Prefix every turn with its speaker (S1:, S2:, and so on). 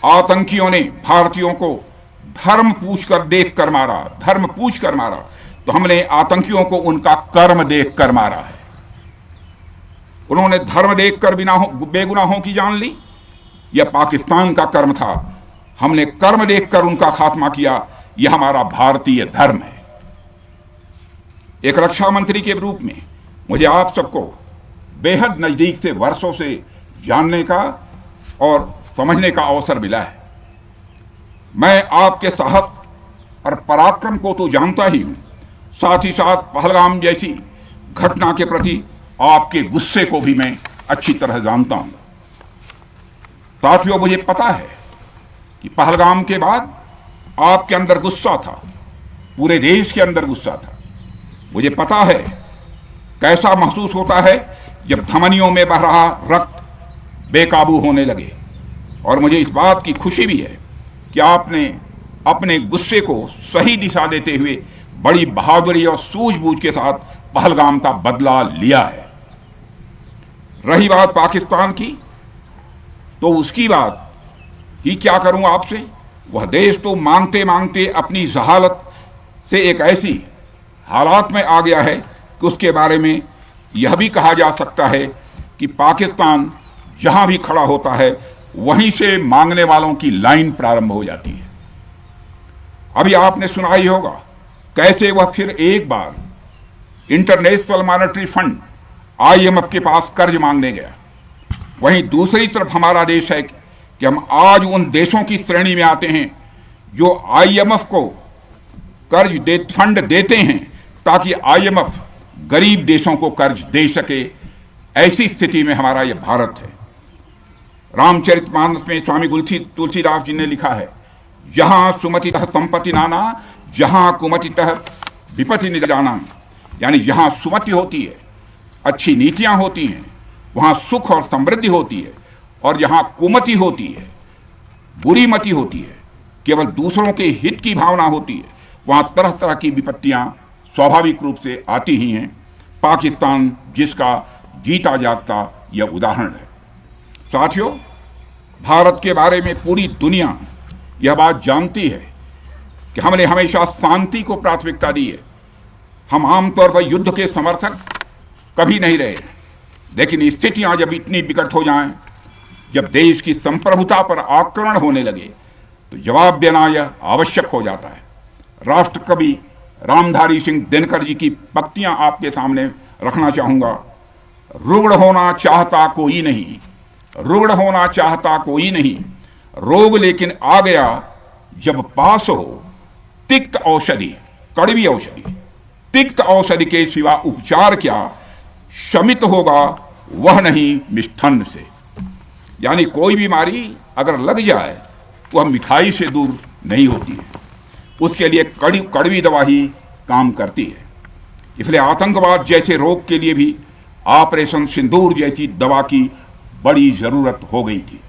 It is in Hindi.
S1: आतंकियों ने भारतीयों को धर्म पूछकर देखकर मारा, धर्म पूछकर मारा, तो हमने आतंकियों को उनका कर्म देखकर मारा है। उन्होंने धर्म देखकर बेगुनाहों की जान ली, यह पाकिस्तान का कर्म था। हमने कर्म देखकर उनका खात्मा किया, यह हमारा भारतीय धर्म है। एक रक्षा मंत्री के रूप में मुझे आप सबको बेहद नजदीक से वर्षों से जानने का और समझने का अवसर मिला है। मैं आपके साहस और पराक्रम को तो जानता ही हूं, साथ ही साथ पहलगाम जैसी घटना के प्रति आपके गुस्से को भी मैं अच्छी तरह जानता हूं। साथियों, मुझे पता है कि पहलगाम के बाद आपके अंदर गुस्सा था, पूरे देश के अंदर गुस्सा था। मुझे पता है कैसा महसूस होता है जब धमनियों में बह रहा रक्त बेकाबू होने लगे, और मुझे इस बात की खुशी भी है कि आपने अपने गुस्से को सही दिशा देते हुए बड़ी बहादुरी और सूझबूझ के साथ पहलगाम का बदला लिया है। रही बात पाकिस्तान की, तो उसकी बात ही क्या करूं आपसे। वह देश तो मांगते मांगते अपनी जहालत से एक ऐसी हालात में आ गया है कि उसके बारे में यह भी कहा जा सकता है कि पाकिस्तान जहां भी खड़ा होता है वहीं से मांगने वालों की लाइन प्रारंभ हो जाती है। अभी आपने सुना ही होगा कैसे वह फिर एक बार इंटरनेशनल मॉनेटरी फंड IMF के पास कर्ज मांगने गया। वहीं दूसरी तरफ हमारा देश है कि हम आज उन देशों की श्रेणी में आते हैं जो IMF को फंड देते हैं ताकि IMF गरीब देशों को कर्ज दे सके। ऐसी स्थिति में हमारा यह भारत है। रामचरितमानस में स्वामी तुलसीदास जी ने लिखा है, जहां सुमतितः संपत्ति नाना, जहां कुमतितः विपत्ति निजाना। यानी जहां सुमति होती है, अच्छी नीतियां होती हैं, वहां सुख और समृद्धि होती है, और जहां कुमति होती है, बुरी मति होती है, केवल दूसरों के हित की भावना होती है, वहां तरह तरह की विपत्तियां स्वाभाविक रूप से आती ही हैं। पाकिस्तान जिसका जीता जागता यह उदाहरण है। साथियों, भारत के बारे में पूरी दुनिया यह बात जानती है कि हमने हमेशा शांति को प्राथमिकता दी है। हम आमतौर पर युद्ध के समर्थक कभी नहीं रहे, लेकिन स्थितियां जब इतनी विकट हो जाएं, जब देश की संप्रभुता पर आक्रमण होने लगे, तो जवाब देना यह आवश्यक हो जाता है। राष्ट्रकवि रामधारी सिंह दिनकर जी की पंक्तियां आपके सामने रखना चाहूंगा। रुग्ण होना चाहता कोई नहीं, रुग्ण होना चाहता कोई नहीं, रोग लेकिन आ गया जब पास हो तिक्त औषधि, कड़वी औषधि, तिक्त औषधि के सिवा उपचार क्या, शमित होगा वह नहीं मिष्ठान्न से। यानी कोई बीमारी अगर लग जाए तो वह मिठाई से दूर नहीं होती है, उसके लिए कड़वी दवा ही काम करती है। इसलिए आतंकवाद जैसे रोग के लिए भी ऑपरेशन सिंदूर जैसी दवा की बड़ी जरूरत हो गई थी।